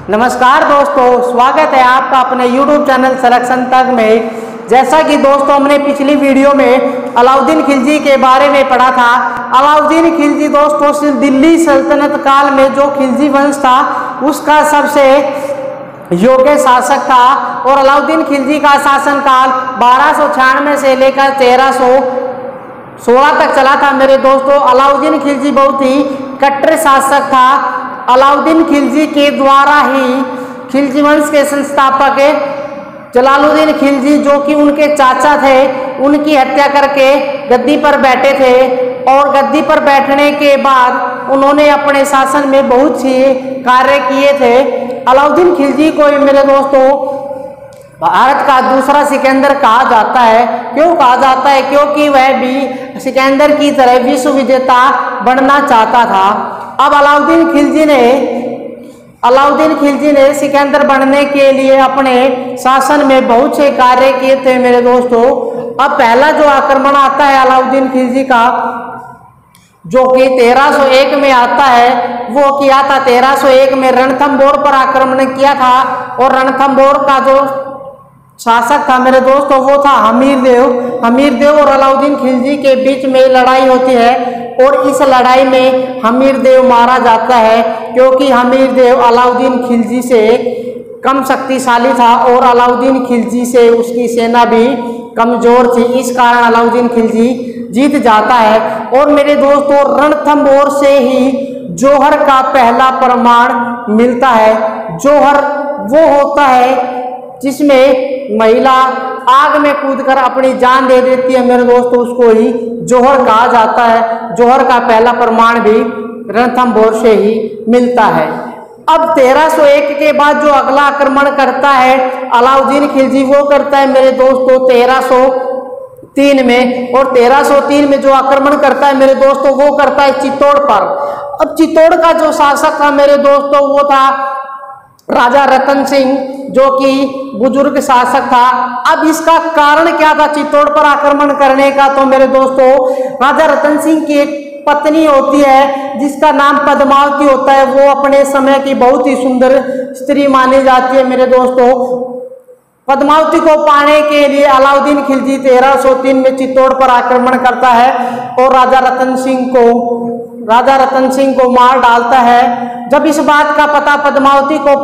नमस्कार दोस्तों, स्वागत है आपका अपने YouTube चैनल सिलेक्शन तक में। जैसा कि दोस्तों हमने पिछली वीडियो में अलाउद्दीन खिलजी के बारे में पढ़ा था। अलाउद्दीन खिलजी दोस्तों दिल्ली सल्तनत काल में जो खिलजी वंश था उसका सबसे योग्य शासक था और अलाउद्दीन खिलजी का शासनकाल 1296 से लेकर 1316 तक चला था। मेरे दोस्तों अलाउद्दीन खिलजी बहुत ही कट्टर शासक था। अलाउद्दीन खिलजी के द्वारा ही खिलजी वंश के संस्थापक जलालुद्दीन खिलजी जो कि उनके चाचा थे उनकी हत्या करके गद्दी पर बैठे थे और गद्दी पर बैठने के बाद उन्होंने अपने शासन में बहुत सी कार्य किए थे। अलाउद्दीन खिलजी को मेरे दोस्तों भारत का दूसरा सिकंदर कहा जाता है। क्यों कहा जाता है? क्योंकि वह भी सिकंदर की तरह विश्व विजेता बनना चाहता था। अब अलाउद्दीन खिलजी ने सिकंदर बनने के लिए अपने शासन में बहुत से कार्य किए थे मेरे दोस्तों। अब पहला जो आक्रमण आता है अलाउद्दीन खिलजी का जो कि 1301 में आता है, वो किया था 1301 में रणथंभौर पर आक्रमण किया था और रणथंभौर का जो शासक था मेरे दोस्तों वो था हमीर देव और अलाउद्दीन खिलजी के बीच में लड़ाई होती है और इस लड़ाई में हमीर देव मारा जाता है क्योंकि हमीर देव अलाउद्दीन खिलजी से कम शक्तिशाली था और अलाउद्दीन खिलजी से उसकी सेना भी कमजोर थी। इस कारण अलाउद्दीन खिलजी जीत जाता है। और मेरे दोस्तों रणथंभौर से ही जौहर का पहला प्रमाण मिलता है। जौहर वो होता है जिसमें महिला आग में कूदकर अपनी जान दे देती है मेरे दोस्तों, उसको ही जौहर कहा जाता है। जौहर का पहला प्रमाण भी रणथंभौर से ही मिलता है। अब 1301 के बाद जो अगला आक्रमण करता है अलाउद्दीन खिलजी वो करता है मेरे दोस्तों 1303 में। और 1303 में जो आक्रमण करता है मेरे दोस्तों वो करता है चित्तौड़ पर। अब चित्तौड़ का जो शासक था मेरे दोस्तों वो था राजा रतन सिंह जो कि बुजुर्ग शासक था। अब इसका कारण क्या था चित्तौड़ पर आक्रमण करने का? तो मेरे दोस्तों राजा रतन सिंह की एक पत्नी होती है जिसका नाम पद्मावती होता है। वो अपने समय की बहुत ही सुंदर स्त्री मानी जाती है मेरे दोस्तों। पद्मावती को पाने के लिए अलाउद्दीन खिलजी 1303 में चित्तौड़ पर आक्रमण करता है और राजा रतन सिंह को मार डालता है। जब इस बात का पता पद्मावती को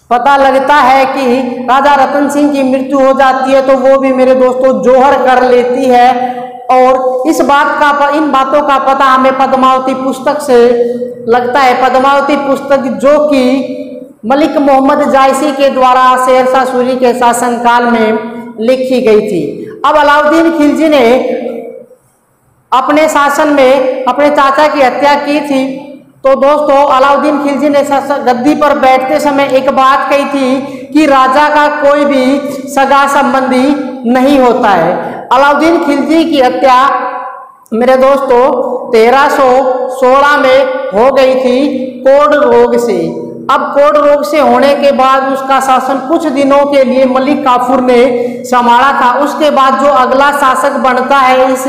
पता लगता है कि राजा रतन सिंह की मृत्यु हो जाती है तो वो भी मेरे दोस्तों जौहर कर लेती है। और इन बातों का पता हमें पद्मावती पुस्तक से लगता है। पद्मावती पुस्तक जो कि मलिक मोहम्मद जायसी के द्वारा शेरशाह सूरी के शासनकाल में लिखी गई थी। अब अलाउद्दीन खिलजी ने अपने शासन में अपने चाचा की हत्या की थी। तो दोस्तों अलाउद्दीन खिलजी ने गद्दी पर बैठते समय एक बात कही थी कि राजा का कोई भी सगा संबंधी नहीं होता है। अलाउद्दीन खिलजी की हत्या मेरे दोस्तों 1316 में हो गई थी कोढ़ रोग से। अब कोढ़ रोग से होने के बाद उसका शासन कुछ दिनों के लिए मलिक काफूर ने संभाला था। उसके बाद जो अगला शासक बनता है इस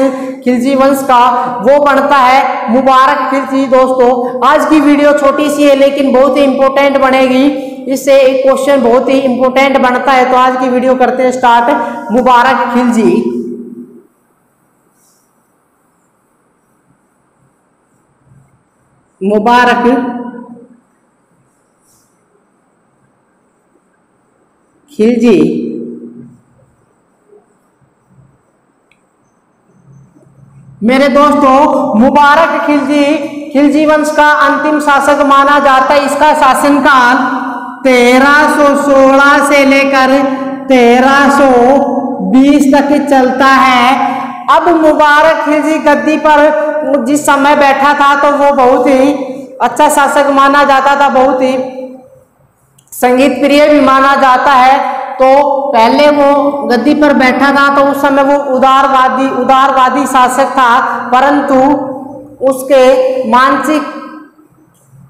खिलजी वंश का वो बनता है मुबारक खिलजी। दोस्तों आज की वीडियो छोटी सी है लेकिन बहुत ही इंपॉर्टेंट बनेगी। इससे एक क्वेश्चन बहुत ही इंपॉर्टेंट बनता है। तो आज की वीडियो करते हैं स्टार्ट। मुबारक खिलजी खिलजी मेरे दोस्तों मुबारक खिलजी वंश का अंतिम शासक माना जाता है। इसका शासनकाल 1316 से लेकर 1320 तक चलता है। अब मुबारक खिलजी गद्दी पर जिस समय बैठा था तो वो बहुत ही अच्छा शासक माना जाता था, बहुत ही संगीत प्रिय भी माना जाता है। तो पहले वो गद्दी पर बैठा था तो उस समय वो उदारवादी शासक था, परंतु उसके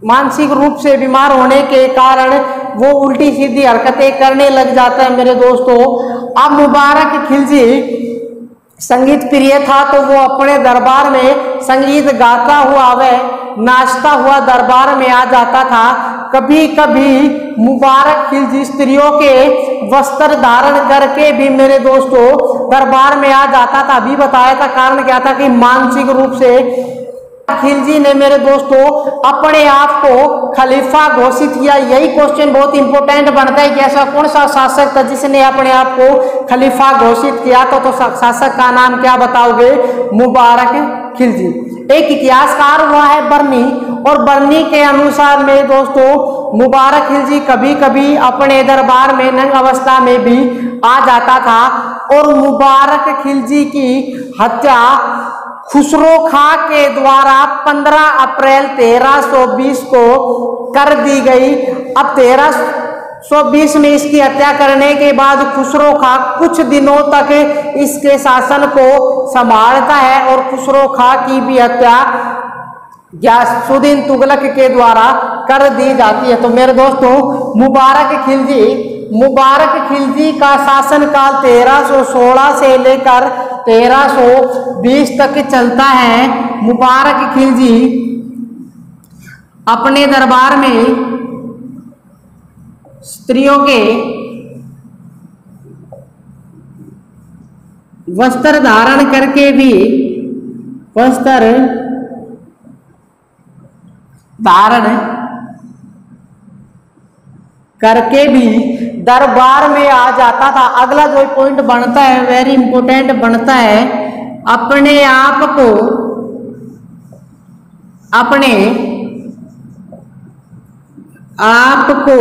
मानसिक रूप से बीमार होने के कारण वो उल्टी सीधी हरकतें करने लग जाता है मेरे दोस्तों। अब मुबारक खिलजी संगीत प्रिय था तो वो अपने दरबार में संगीत गाता हुआ वह नाचता हुआ दरबार में आ जाता था। कभी कभी मुबारक खिलजी स्त्रियों के वस्त्र धारण करके भी मेरे दोस्तों दरबार में आ जाता था। अभी बताया था कारण क्या था कि मानसिक रूप से खिलजी ने मेरे दोस्तों अपने आप को खलीफा घोषित किया। यही क्वेश्चन बहुत इंपॉर्टेंट बनता है कि ऐसा कौन सा शासक था जिसने अपने आप को खलीफा घोषित किया। तो शासक का नाम क्या बताओगे? मुबारक खिलजी। एक इतिहासकार हुआ है बर्नी, और बर्नी के अनुसार मेरे दोस्तों मुबारक खिलजी कभी कभी अपने दरबार में नंग अवस्था में भी आ जाता था, और मुबारक खिलजी की हत्या खुसरो खां के द्वारा 15 अप्रैल 1320 को कर दी गई। अब 1320 में इसकी हत्या करने के बाद खुसरो खां कुछ दिनों तक इसके शासन को संभालता है, और खुसरो खां की भी हत्या गयासुद्दीन तुगलक के द्वारा कर दी जाती है। तो मेरे दोस्तों मुबारक खिलजी का शासनकाल 1316 से लेकर 1320 तक चलता है। मुबारक खिलजी अपने दरबार में स्त्रियों के वस्त्र धारण करके भी दरबार में आ जाता था। अगला जो पॉइंट बनता है वेरी इंपॉर्टेंट बनता है, अपने आप को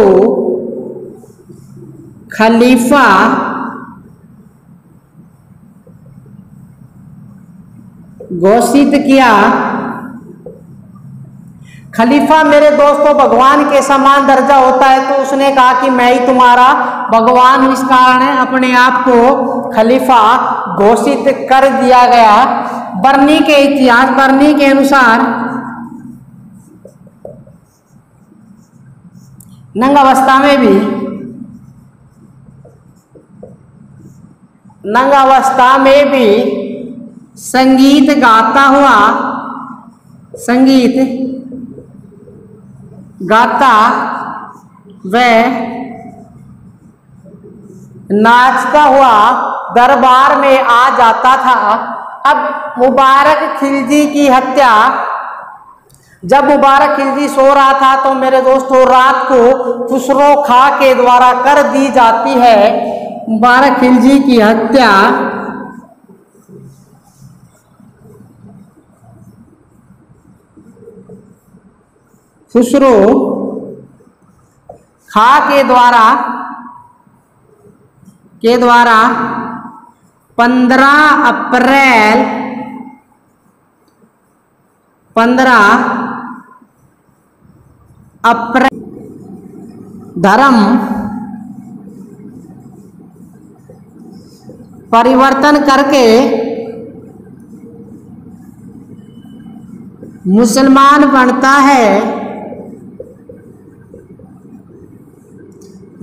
खलीफा घोषित किया। खलीफा मेरे दोस्तों भगवान के समान दर्जा होता है, तो उसने कहा कि मैं ही तुम्हारा भगवान हूं। इस कारण अपने आप को खलीफा घोषित कर दिया गया। बर्नी के अनुसार नंग अवस्था में भी संगीत गाता व नाचता हुआ दरबार में आ जाता था। अब मुबारक खिलजी की हत्या, जब मुबारक खिलजी सो रहा था तो मेरे दोस्तों रात को खुसरो खां के द्वारा कर दी जाती है। मुबारक खिलजी की हत्या खुसरो खां के द्वारा 15 अप्रैल धर्म परिवर्तन करके मुसलमान बनता है।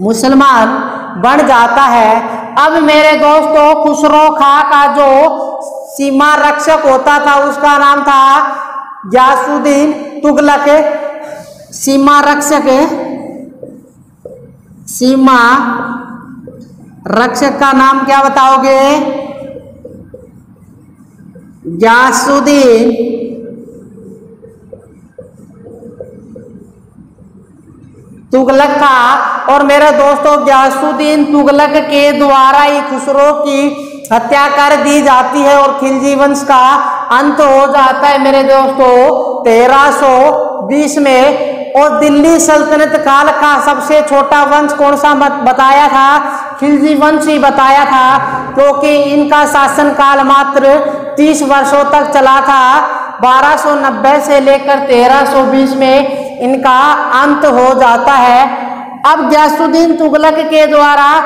मुसलमान बन जाता है। अब मेरे दोस्तों खुसरो खां का जो सीमा रक्षक होता था उसका नाम था गयासुद्दीन तुगलक। सीमा रक्षक का नाम क्या बताओगे? गयासुद्दीन तुगलक था। और मेरे दोस्तों गयासुद्दीन तुगलक के द्वारा ही खुसरो की हत्या कर दी जाती है और खिलजी वंश का अंत हो जाता है मेरे दोस्तों 1320 में। और दिल्ली सल्तनत काल का सबसे छोटा वंश कौन सा बताया था? खिलजी वंश ही बताया था, क्योंकि इनका शासनकाल मात्र 30 वर्षों तक चला था। 1290 से लेकर 1320 में इनका अंत हो जाता है। अब गयासुद्दीन तुगलक के द्वारा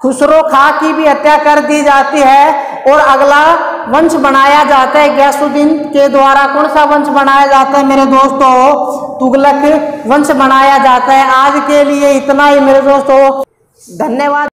खुसरो खां की भी हत्या कर दी जाती है और अगला वंश बनाया जाता है गयासुद्दीन के द्वारा। कौन सा वंश बनाया जाता है मेरे दोस्तों? तुगलक वंश बनाया जाता है। आज के लिए इतना ही मेरे दोस्तों, धन्यवाद।